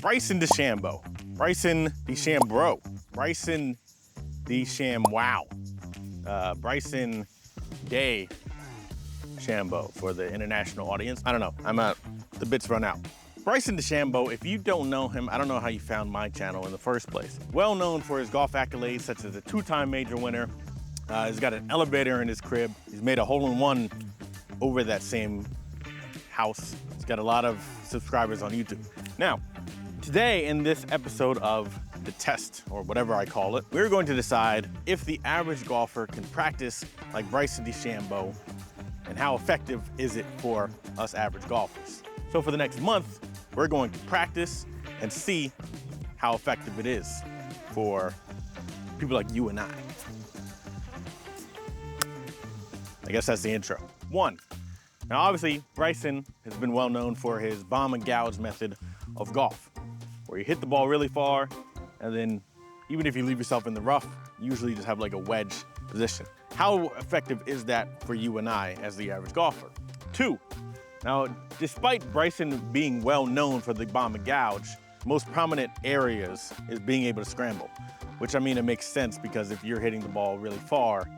Bryson DeChambeau, Bryson DeChambeau, Bryson DeChambeau, Bryson DeChambeau for the international audience. I don't know, the bits run out. Bryson DeChambeau, if you don't know him, I don't know how you found my channel in the first place. Well known for his golf accolades, such as a two-time major winner. He's got an elevator in his crib. He's made a hole-in-one over that same house. He's got a lot of subscribers on YouTube. Now, today in this episode of The Test, or whatever I call it, we're going to decide if the average golfer can practice like Bryson DeChambeau, and how effective is it for us average golfers. So for the next month, we're going to practice and see how effective it is for people like you and I. I guess that's the intro. 1. Now obviously, Bryson has been well known for his bomb and gouge method of golf, where you hit the ball really far, and then even if you leave yourself in the rough, you usually just have like a wedge position. How effective is that for you and I as the average golfer? 2. Now, despite Bryson being well known for the bomb and gouge, most prominent areas is being able to scramble, which I mean, it makes sense because if you're hitting the ball really far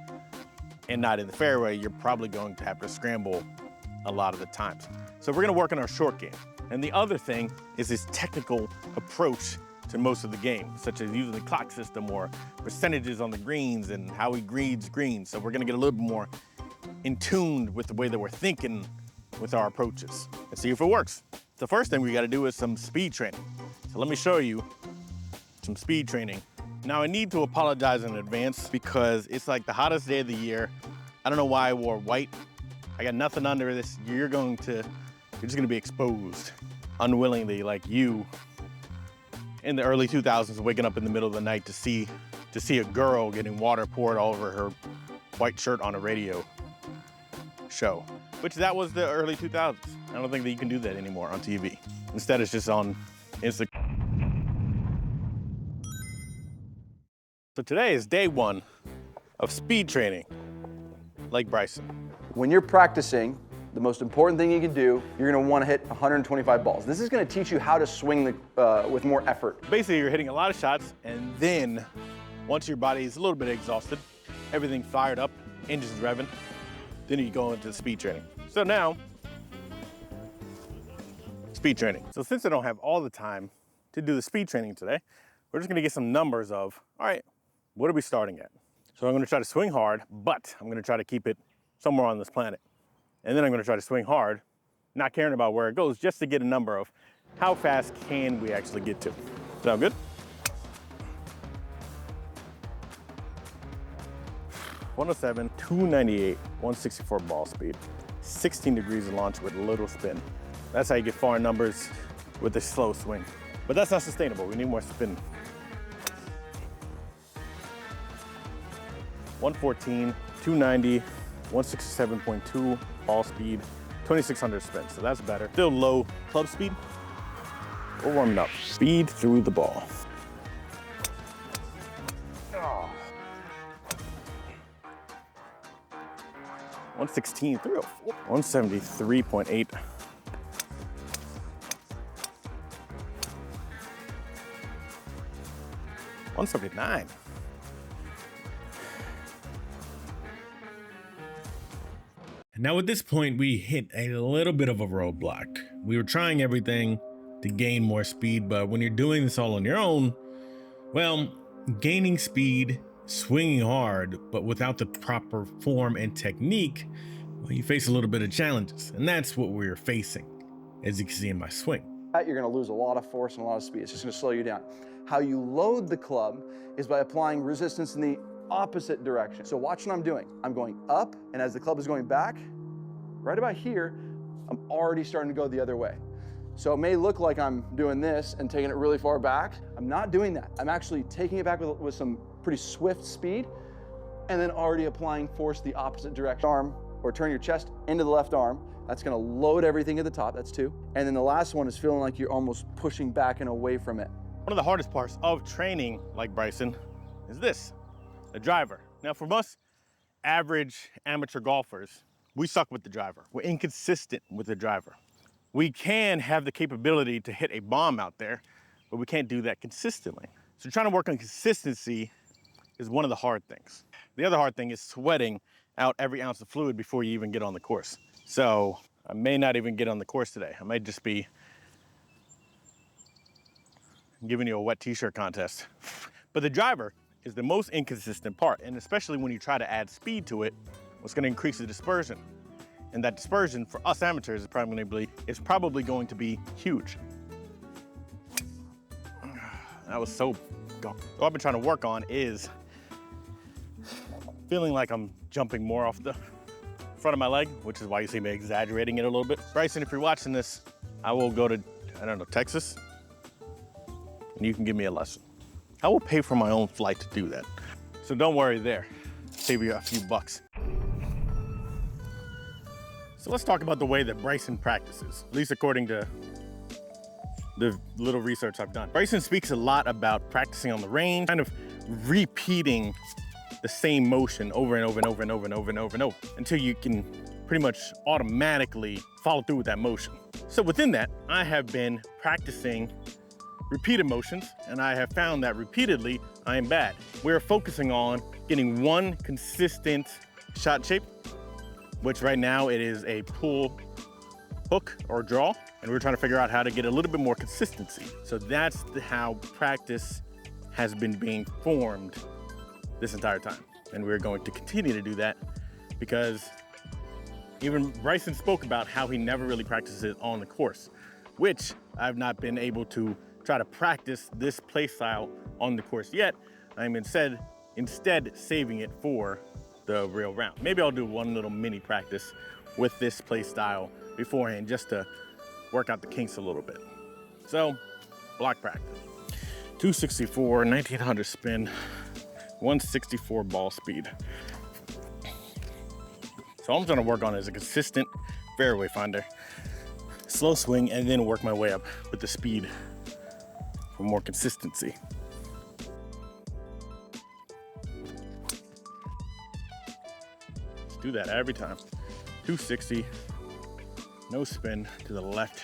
and not in the fairway, you're probably going to have to scramble a lot of the times. So we're gonna work on our short game. And the other thing is his technical approach to most of the game, such as using the clock system or percentages on the greens and how he reads greens. So we're gonna get a little bit more in tune with the way that we're thinking with our approaches and see if it works. The first thing we gotta do is some speed training. So let me show you some speed training. Now I need to apologize in advance because it's like the hottest day of the year. I don't know why I wore white. I got nothing under this. You're just gonna be exposed unwillingly, like you in the early 2000s waking up in the middle of the night to see a girl getting water poured all over her white shirt on a radio show, which that was the early 2000s. I don't think that you can do that anymore on TV. Instead, it's just on Instagram. So today is day 1 of speed training, like Bryson. When you're practicing, the most important thing you can do, you're gonna wanna hit 125 balls. This is gonna teach you how to swing with more effort. Basically, you're hitting a lot of shots, and then once your body is a little bit exhausted, everything fired up, engines revving, then you go into speed training. So now, speed training. So since I don't have all the time to do the speed training today, we're just gonna get some numbers of, all right, what are we starting at? So I'm gonna try to swing hard, but I'm gonna try to keep it somewhere on this planet. And then I'm gonna try to swing hard, not caring about where it goes, just to get a number of how fast can we actually get to. Sound good? 107, 298, 164 ball speed, 16 degrees of launch with little spin. That's how you get foreign numbers with a slow swing. But that's not sustainable, we need more spin. 114, 290, 167.2 ball speed, 2600 spin, so that's better. Still low club speed. We're warming up. Speed through the ball. 116, 304, 173.8. 179. Now at this point, we hit a little bit of a roadblock. We were trying everything to gain more speed, but when you're doing this all on your own, well, gaining speed, swinging hard, but without the proper form and technique, well, you face a little bit of challenges, and that's what we're facing, as you can see in my swing. You're gonna lose a lot of force and a lot of speed. It's just gonna slow you down. How you load the club is by applying resistance in the opposite direction. So watch what I'm doing. I'm going up, and as the club is going back, right about here, I'm already starting to go the other way. So it may look like I'm doing this and taking it really far back. I'm not doing that. I'm actually taking it back with some pretty swift speed, and then already applying force the opposite direction. Arm, or turn your chest into the left arm. That's gonna load everything at the top, that's 2. And then the last one is feeling like you're almost pushing back and away from it. One of the hardest parts of training like Bryson is this, the driver. Now for us average amateur golfers, we suck with the driver. We're inconsistent with the driver. We can have the capability to hit a bomb out there, but we can't do that consistently. So trying to work on consistency is one of the hard things. The other hard thing is sweating out every ounce of fluid before you even get on the course. So I may not even get on the course today. I might just be giving you a wet t-shirt contest. But the driver is the most inconsistent part, and especially when you try to add speed to it, what's going to increase the dispersion. And that dispersion for us amateurs is probably going to be huge. That was so gone. What I've been trying to work on is feeling like I'm jumping more off the front of my leg, which is why you see me exaggerating it a little bit. Bryson, if you're watching this, I will go to, I don't know, Texas, and you can give me a lesson. I will pay for my own flight to do that. So don't worry there. Save you a few bucks. So let's talk about the way that Bryson practices, at least according to the little research I've done. Bryson speaks a lot about practicing on the range, kind of repeating the same motion over and over and over and over and over and over and over until you can pretty much automatically follow through with that motion. So within that, I have been practicing repeated motions, and I have found that repeatedly I am bad. We're focusing on getting one consistent shot shape, which right now it is a pull, hook, or draw, and we're trying to figure out how to get a little bit more consistency. So that's how practice has been being formed this entire time. And we're going to continue to do that because even Bryson spoke about how he never really practices it on the course, which I've not been able to try to practice this play style on the course yet. I'm instead saving it for the real round. Maybe I'll do one little mini practice with this play style beforehand just to work out the kinks a little bit. So, block practice. 264, 1900 spin, 164 ball speed. So all I'm trying to work on is a consistent fairway finder, slow swing, and then work my way up with the speed for more consistency. Let's do that every time. 260, no spin to the left.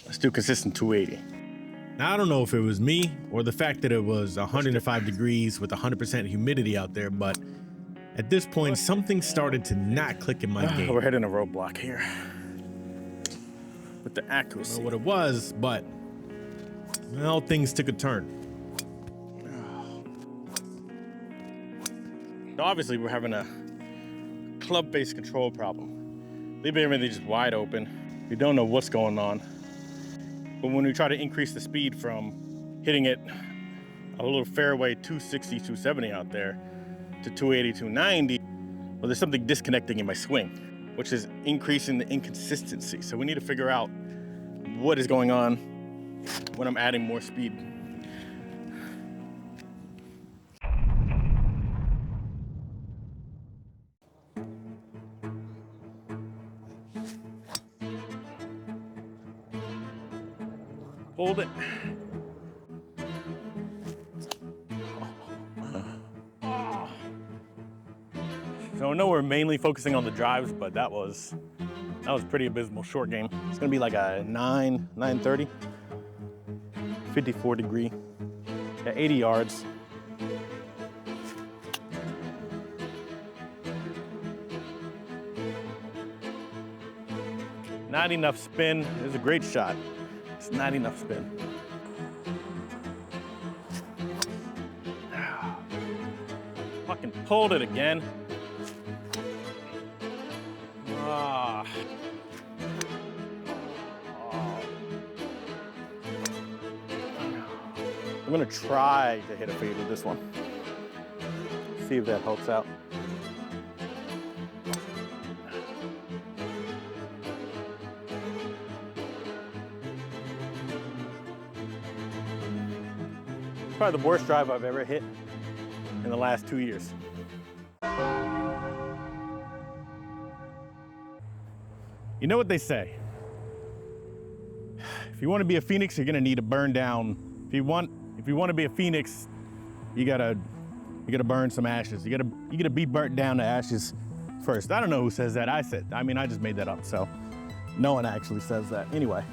Let's do consistent 280. Now, I don't know if it was me or the fact that it was 105 degrees with 100% humidity out there, but at this point, something started to not click in my game. We're hitting a roadblock here with the I accuracy. don't know what it was, but well, things took a turn. So obviously, we're having a club face control problem. Leaving everything just wide open. We don't know what's going on. But when we try to increase the speed from hitting it a little fairway 260, 270 out there to 280, 290, well, there's something disconnecting in my swing, which is increasing the inconsistency. So we need to figure out what is going on when I'm adding more speed. Hold it. So I know we're mainly focusing on the drives, but that was pretty abysmal short game. It's gonna be like a 930, 54 degree, at 80 yards. Not enough spin. It was a great shot. It's not enough spin. Fucking pulled it again. Ah. I'm gonna try to hit a fade with this one. See if that helps out. Probably the worst drive I've ever hit in the last 2 years. You know what they say? If you want to be a phoenix, you're gonna need to burn down. If you want to be a phoenix, you gotta burn some ashes. You gotta be burnt down to ashes first. I don't know who says that. I just made that up. So no one actually says that. Anyway,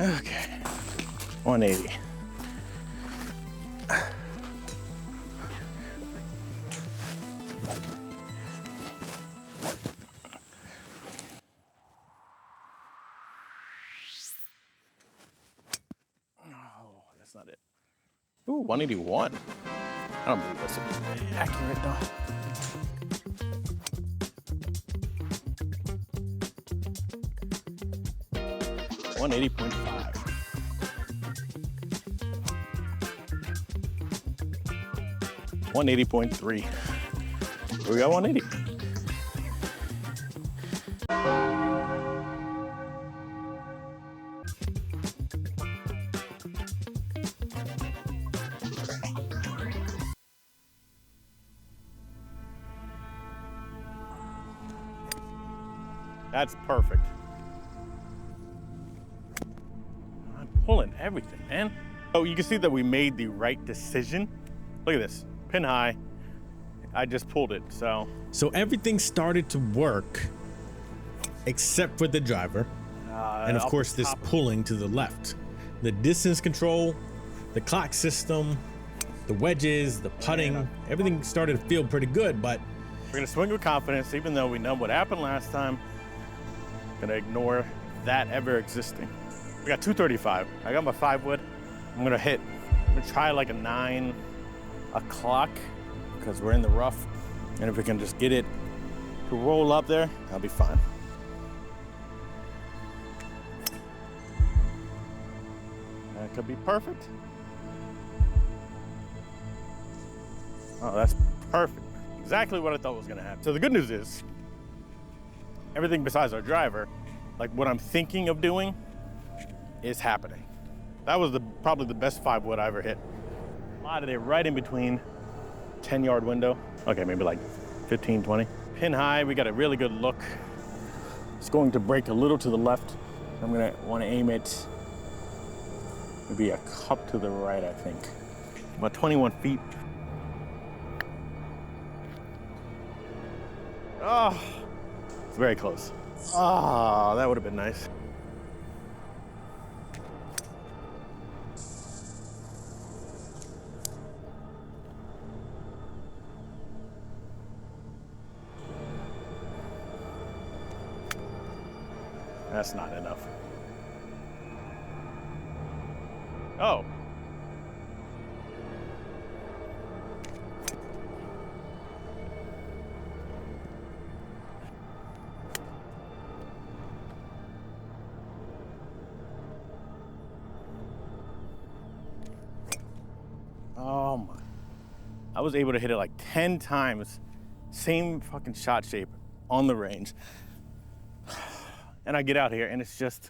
Okay, 180. Oh, that's not it. Ooh, 181. I don't believe that's accurate though. $180.5. $180.3. We got 180. That's perfect. I'm pulling everything, man. Oh, you can see that we made the right decision. Look at this, pin high. I just pulled it, so. So everything started to work except for the driver. And of course this pulling to the left. The distance control, the clock system, the wedges, the putting, everything started to feel pretty good, but. We're gonna swing with confidence, even though we know what happened last time. Gonna ignore that ever existing. We got 235. I got my 5 wood. I'm gonna try like a 9 o'clock because we're in the rough. And if we can just get it to roll up there, I'll be fine. That could be perfect. Oh, that's perfect. Exactly what I thought was gonna happen. So the good news is, everything besides our driver, like what I'm thinking of doing, is happening. That was probably the best 5 wood I ever hit. Slotted it right in between 10-yard window. Okay, maybe like 15, 20. Pin high, we got a really good look. It's going to break a little to the left. I'm gonna wanna aim it maybe a cup to the right, I think. About 21 feet. Oh, it's very close. Oh, that would have been nice. That's not enough. Oh. Oh my. I was able to hit it like 10 times, same fucking shot shape on the range. And I get out here and it's just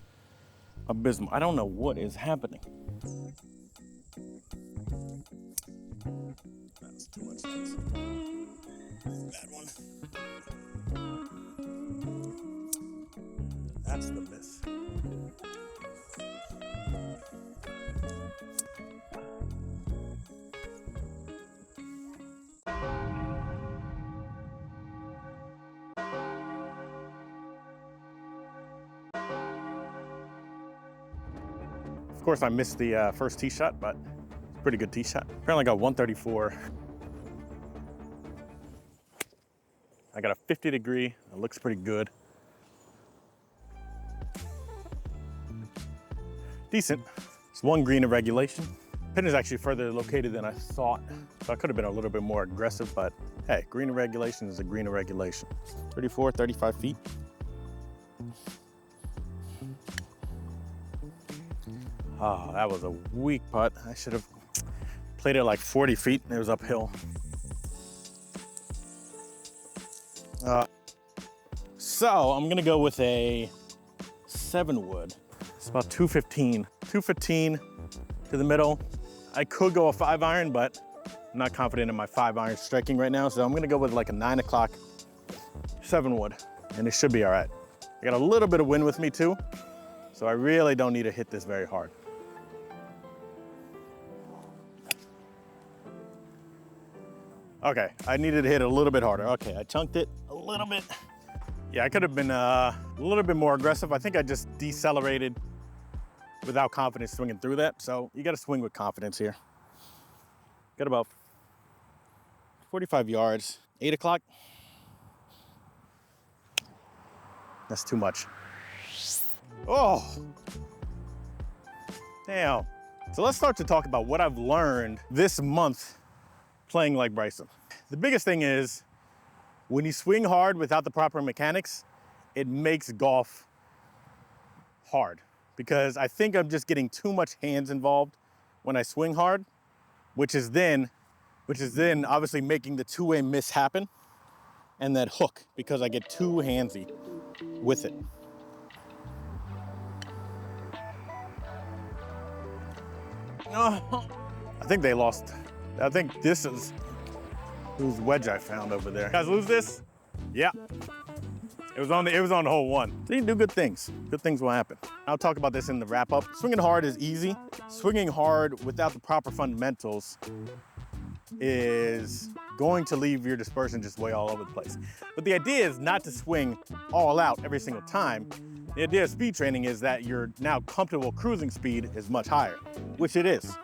abysmal. I don't know what is happening. That's too much space. Bad one. That's the miss. Of course, I missed the first tee shot, but it's a pretty good tee shot. Apparently I got 134. I got a 50 degree. It looks pretty good. Decent. It's 1 green of regulation. Pin is actually further located than I thought, so I could have been a little bit more aggressive, but hey, green of regulation is a green of regulation. 34, 35 feet. Oh, that was a weak putt. I should have played it like 40 feet and it was uphill. So I'm gonna go with a 7 wood. It's about 215. 215 to the middle. I could go a 5 iron, but I'm not confident in my 5 iron striking right now. So I'm gonna go with like a 9 o'clock 7 wood and it should be all right. I got a little bit of wind with me too, so I really don't need to hit this very hard. Okay, I needed to hit it a little bit harder. Okay, I chunked it a little bit. Yeah, I could have been a little bit more aggressive. I think I just decelerated without confidence swinging through that. So you got to swing with confidence here. Got about 45 yards, 8 o'clock. That's too much. Oh, damn. So let's start to talk about what I've learned this month playing like Bryson. The biggest thing is when you swing hard without the proper mechanics, it makes golf hard because I think I'm just getting too much hands involved when I swing hard, which is then obviously making the two-way miss happen and that hook because I get too handsy with it. Oh, I think they lost. I think this is whose wedge I found over there. Guys, lose this? Yeah. It was on the hole one. So you do good things. Good things will happen. I'll talk about this in the wrap up. Swinging hard is easy. Swinging hard without the proper fundamentals is going to leave your dispersion just way all over the place. But the idea is not to swing all out every single time. The idea of speed training is that your now comfortable cruising speed is much higher, which it is.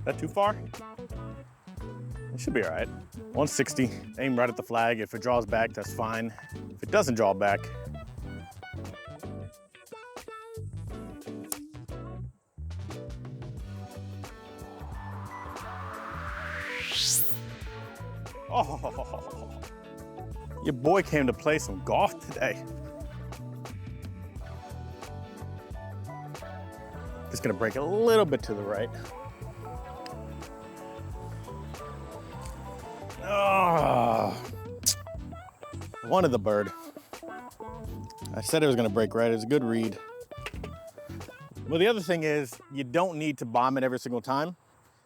That too far? It should be all right. 160, aim right at the flag. If it draws back, that's fine. If it doesn't draw back, oh, your boy came to play some golf today. Just gonna break a little bit to the right. Oh, wanted the bird. I said it was gonna break right. It was a good read. Well, the other thing is you don't need to bomb it every single time.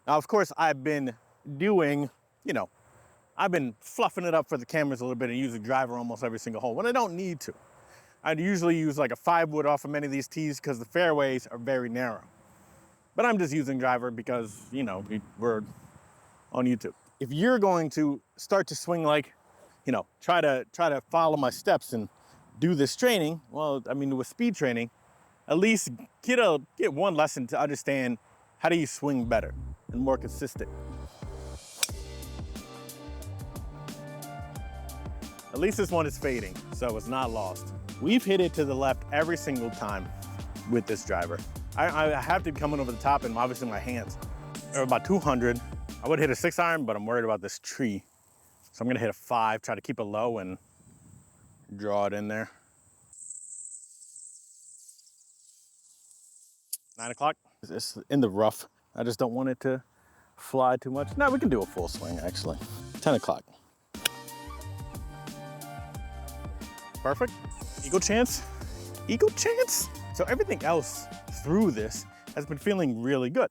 Now, of course, I've been doing, I've been fluffing it up for the cameras a little bit and using driver almost every single hole when I don't need to. I'd usually use like a 5-wood off of many of these tees because the fairways are very narrow. But I'm just using driver because, we're on YouTube. If you're going to start to swing like, try to follow my steps and do this training, well, with speed training, at least get one lesson to understand how do you swing better and more consistent. At least this one is fading, so it's not lost. We've hit it to the left every single time with this driver. I have to be coming over the top and obviously my hands are about 200. I would hit a 6-iron, but I'm worried about this tree. So I'm gonna hit a 5, try to keep it low and draw it in there. 9 o'clock. It's in the rough. I just don't want it to fly too much. No, we can do a full swing actually. 10 o'clock. Perfect. Eagle chance. Eagle chance. So everything else through this has been feeling really good.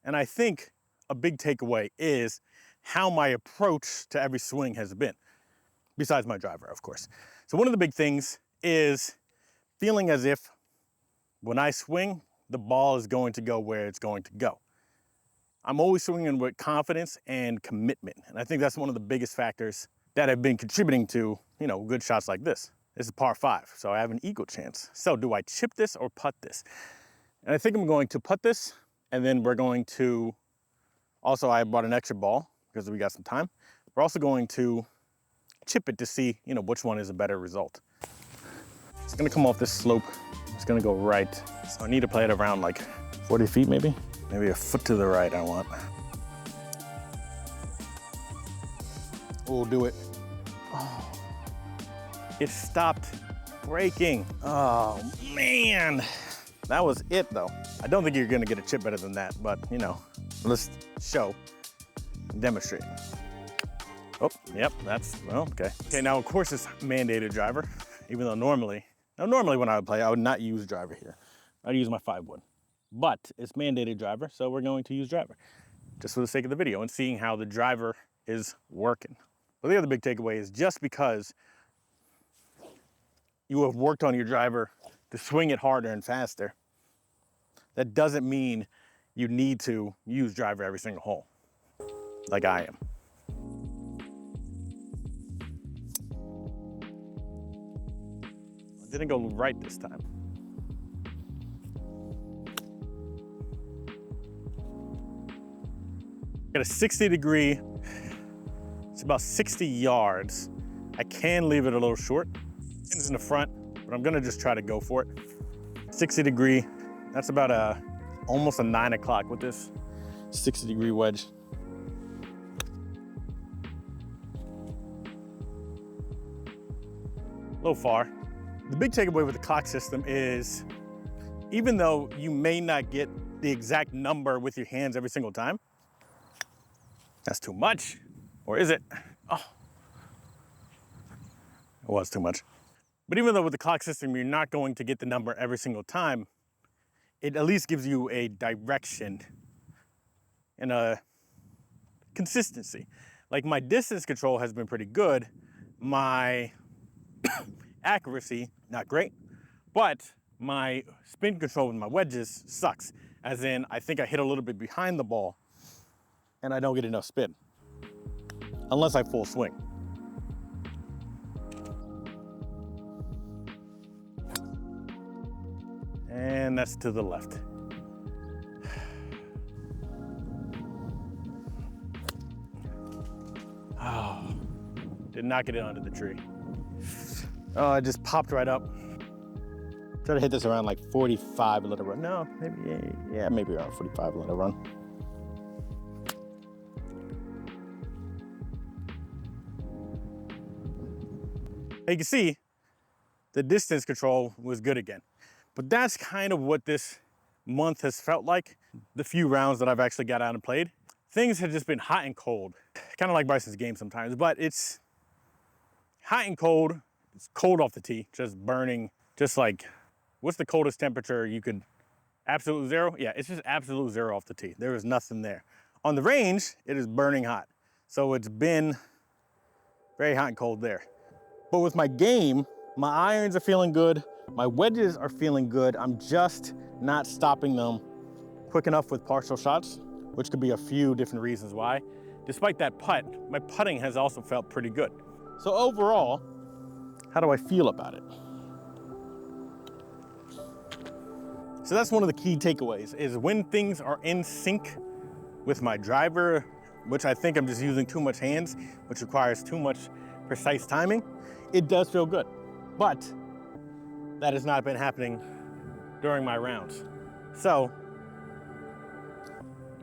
And I think a big takeaway is how my approach to every swing has been, besides my driver, of course. So one of the big things is feeling as if when I swing, the ball is going to go where it's going to go. I'm always swinging with confidence and commitment. And I think that's one of the biggest factors that have been contributing to, good shots like this. This is par 5, so I have an eagle chance. So do I chip this or putt this? And I think I'm going to putt this, and then we're going to, also I brought an extra ball because we got some time. We're also going to chip it to see, which one is a better result. It's gonna come off this slope. It's gonna go right. So I need to play it around like 40 feet maybe? Maybe a foot to the right I want. We'll do it. Oh, it stopped breaking. Oh man. That was it though. I don't think you're gonna get a chip better than that, but let's show, demonstrate. Oh, yep, okay. Okay, now of course it's mandated driver, even though normally when I would play, I would not use driver here. I'd use my 5-wood, but it's mandated driver, so we're going to use driver, just for the sake of the video and seeing how the driver is working. But the other big takeaway is just because you have worked on your driver to swing it harder and faster, that doesn't mean you need to use driver every single hole, like I am. Didn't go right this time. Got a 60 degree, it's about 60 yards. I can leave it a little short. It's in the front, but I'm gonna just try to go for it. 60 degree, that's about almost a 9 o'clock with this 60 degree wedge. A little far. The big takeaway with the clock system is, even though you may not get the exact number with your hands every single time, that's too much, or is it? Oh, it was too much. But even though with the clock system, you're not going to get the number every single time, it at least gives you a direction and a consistency. Like my distance control has been pretty good. My accuracy, not great, but my spin control with my wedges sucks. As in, I think I hit a little bit behind the ball and I don't get enough spin, unless I full swing. And that's to the left. Oh, did not get it under the tree. Oh, it just popped right up. Try to hit this around like 45 and let it run. No, maybe, yeah, maybe around 45 and let it run. You can see the distance control was good again. But that's kind of what this month has felt like. The few rounds that I've actually got out and played, things have just been hot and cold. Kind of like Bryson's game sometimes, but it's hot and cold. It's cold off the tee, just burning, just like, what's the coldest temperature you could, absolute zero? Yeah, it's just absolute zero off the tee. There is nothing there. On the range, it is burning hot. So it's been very hot and cold there. But with my game, my irons are feeling good. My wedges are feeling good. I'm just not stopping them quick enough with partial shots, which could be a few different reasons why. Despite that putt, my putting has also felt pretty good. So overall, how do I feel about it? So that's one of the key takeaways, is when things are in sync with my driver, which I think I'm just using too much hands, which requires too much precise timing, it does feel good. But that has not been happening during my rounds. So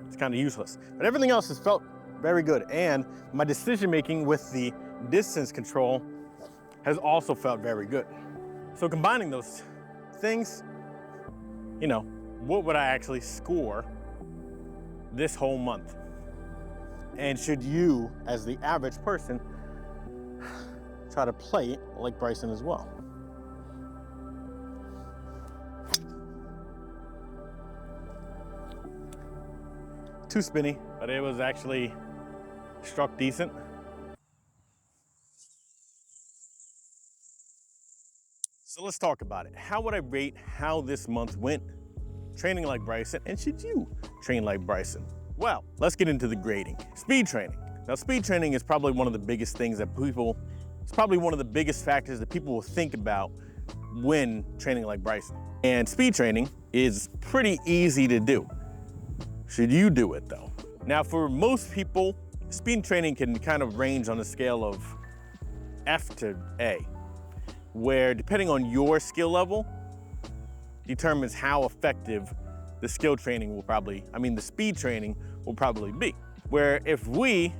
it's kind of useless. But everything else has felt very good. And my decision-making with the distance control has also felt very good. So combining those things, you know, what would I actually score this whole month? And should you, as the average person, try to play it like Bryson as well? Too spinny, but it was actually struck decent. So let's talk about it. How would I rate how this month went training like Bryson, and should you train like Bryson? Well, let's get into the grading. Speed training. Now, speed training is probably one of the biggest things that it's probably one of the biggest factors that people will think about when training like Bryson. And speed training is pretty easy to do. Should you do it though? Now, for most people, speed training can kind of range on a scale of F to A, where depending on your skill level determines how effective the skill training will probably, the speed training will probably be. Where if we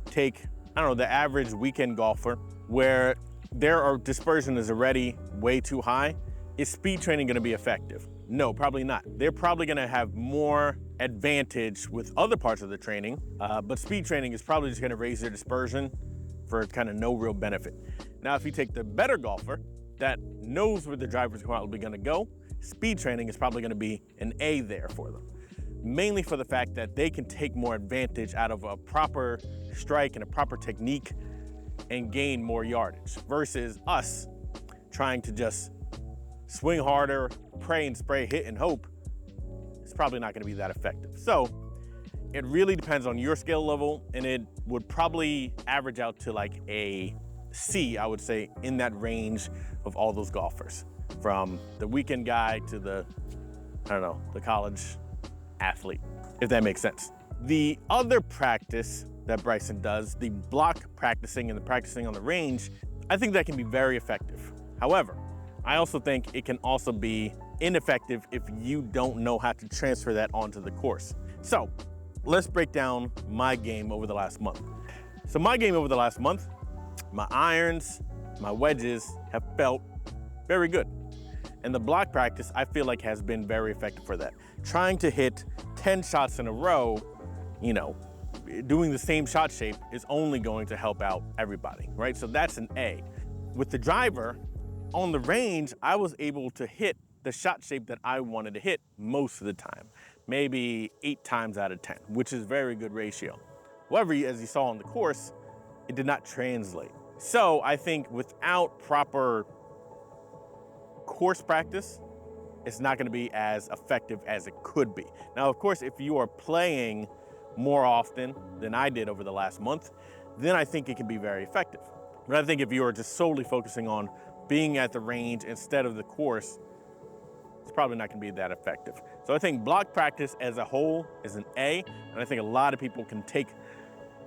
take, the average weekend golfer, where their dispersion is already way too high, is speed training gonna be effective? No, probably not. They're probably gonna have more advantage with other parts of the training, but speed training is probably just gonna raise their dispersion for kind of no real benefit. Now, if you take the better golfer that knows where the driver's probably gonna go, speed training is probably gonna be an A there for them. Mainly for the fact that they can take more advantage out of a proper strike and a proper technique and gain more yardage versus us trying to just swing harder, pray and spray, hit and hope. It's probably not gonna be that effective. So it really depends on your skill level, and it would probably average out to like a C, I would say, in that range of all those golfers, from the weekend guy to the, I don't know, the college athlete, if that makes sense. The other practice that Bryson does, the block practicing and the practicing on the range, I think that can be very effective. However, I also think it can also be ineffective if you don't know how to transfer that onto the course. So let's break down my game over the last month. So my game over the last month, my irons, my wedges have felt very good. And the block practice, I feel like, has been very effective for that. Trying to hit 10 shots in a row, you know, doing the same shot shape is only going to help out everybody, right? So that's an A. With the driver, on the range, I was able to hit the shot shape that I wanted to hit most of the time, maybe 8 times out of 10, which is very good ratio. However, as you saw on the course, it did not translate. So I think without proper course practice, it's not going to be as effective as it could be. Now, of course, if you are playing more often than I did over the last month, then I think it can be very effective. But I think if you are just solely focusing on being at the range instead of the course, it's probably not going to be that effective. So I think block practice as a whole is an A, and I think a lot of people can take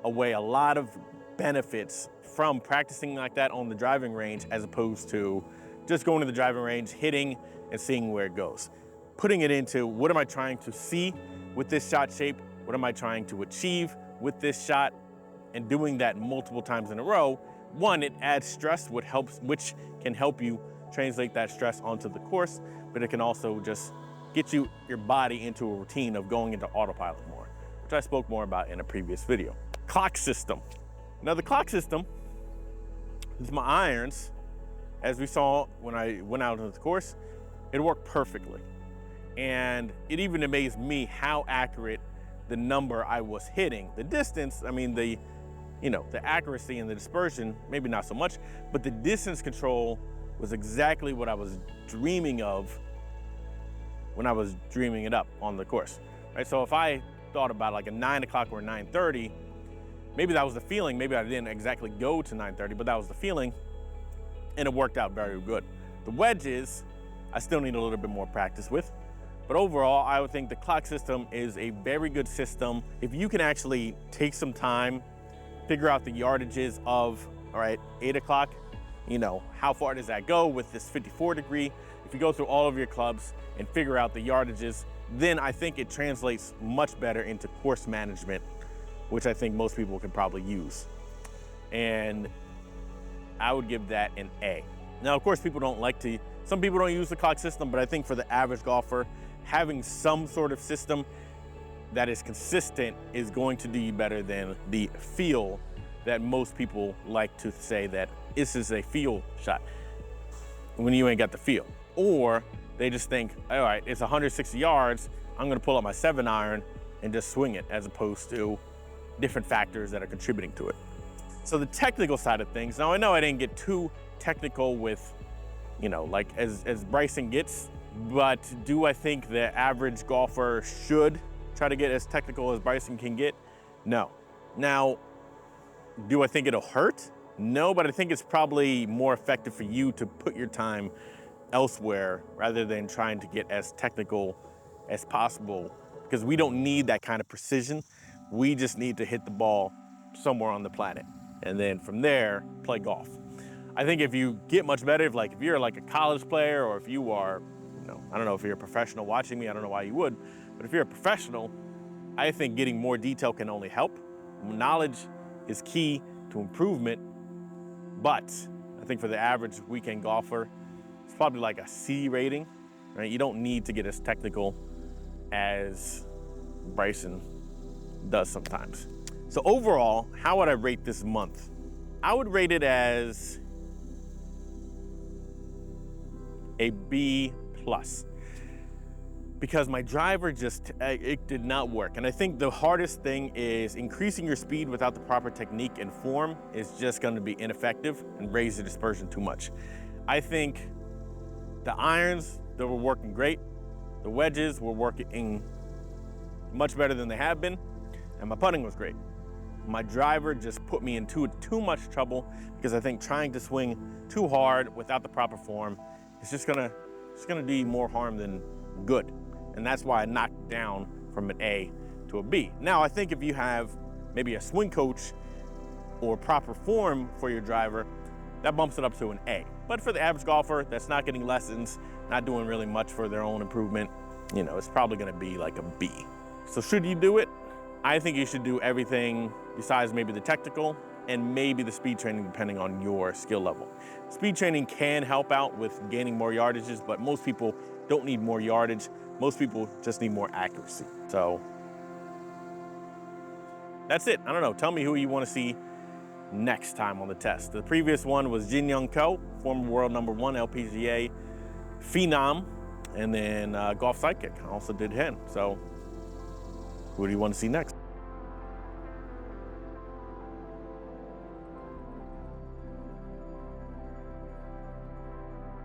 away a lot of benefits from practicing like that on the driving range, as opposed to just going to the driving range, hitting, and seeing where it goes. Putting it into, what am I trying to see with this shot shape? What am I trying to achieve with this shot? And doing that multiple times in a row, one, it adds stress, which can help you translate that stress onto the course, but it can also just get your body into a routine of going into autopilot more, which I spoke more about in a previous video. Clock system. Now the clock system is my irons. As we saw when I went out into the course, it worked perfectly. And it even amazed me how accurate the number I was hitting. The distance, I mean, the accuracy and the dispersion, maybe not so much, but the distance control was exactly what I was dreaming of when I was dreaming it up on the course, right? So if I thought about like a 9 o'clock or 9:30, maybe that was the feeling. Maybe I didn't exactly go to 9:30, but that was the feeling, and it worked out very good. The wedges, I still need a little bit more practice with, but overall, I would think the clock system is a very good system. If you can actually take some time, figure out the yardages of, all right, 8 o'clock, how far does that go with this 54 degree? If you go through all of your clubs and figure out the yardages, then I think it translates much better into course management, which I think most people can probably use. And I would give that an A. Now, of course, some people don't use the clock system, but I think for the average golfer, having some sort of system that is consistent is going to do you better than the feel that most people like to say that this is a feel shot when you ain't got the feel. Or they just think, all right, it's 160 yards, I'm gonna pull out my 7-iron and just swing it, as opposed to different factors that are contributing to it. So the technical side of things, now I know I didn't get too technical with, like as Bryson gets, but do I think the average golfer should try to get as technical as Bryson can get? No. Now, do I think it'll hurt? No, but I think it's probably more effective for you to put your time elsewhere rather than trying to get as technical as possible, because we don't need that kind of precision. We just need to hit the ball somewhere on the planet, and then from there, play golf. I think if you get much better, if you're like a college player, or if you are, I don't know if you're a professional watching me, I don't know why you would, but if you're a professional, I think getting more detail can only help. Knowledge is key to improvement, but I think for the average weekend golfer, it's probably like a C rating, right? You don't need to get as technical as Bryson does sometimes. So overall, how would I rate this month? I would rate it as a B+, because my driver it did not work. And I think the hardest thing is increasing your speed without the proper technique and form is just gonna be ineffective and raise the dispersion too much. I think the irons, they were working great. The wedges were working much better than they have been, and my putting was great. my driver just put me into too much trouble, because I think trying to swing too hard without the proper form is just gonna do more harm than good. And that's why I knocked down from an A to a B. Now, I think if you have maybe a swing coach or proper form for your driver, that bumps it up to an A. But for the average golfer that's not getting lessons, not doing really much for their own improvement, you know, it's probably gonna be like a B. So should you do it? I think you should do everything besides maybe the technical and maybe the speed training, depending on your skill level. Speed training can help out with gaining more yardages, but most people don't need more yardage. Most people just need more accuracy. So that's it. I don't know. Tell me who you want to see next time on the test. The previous one was Jin Young Ko, former world #1 LPGA phenom, and then Golf Sidekick. I also did him. So who do you want to see next?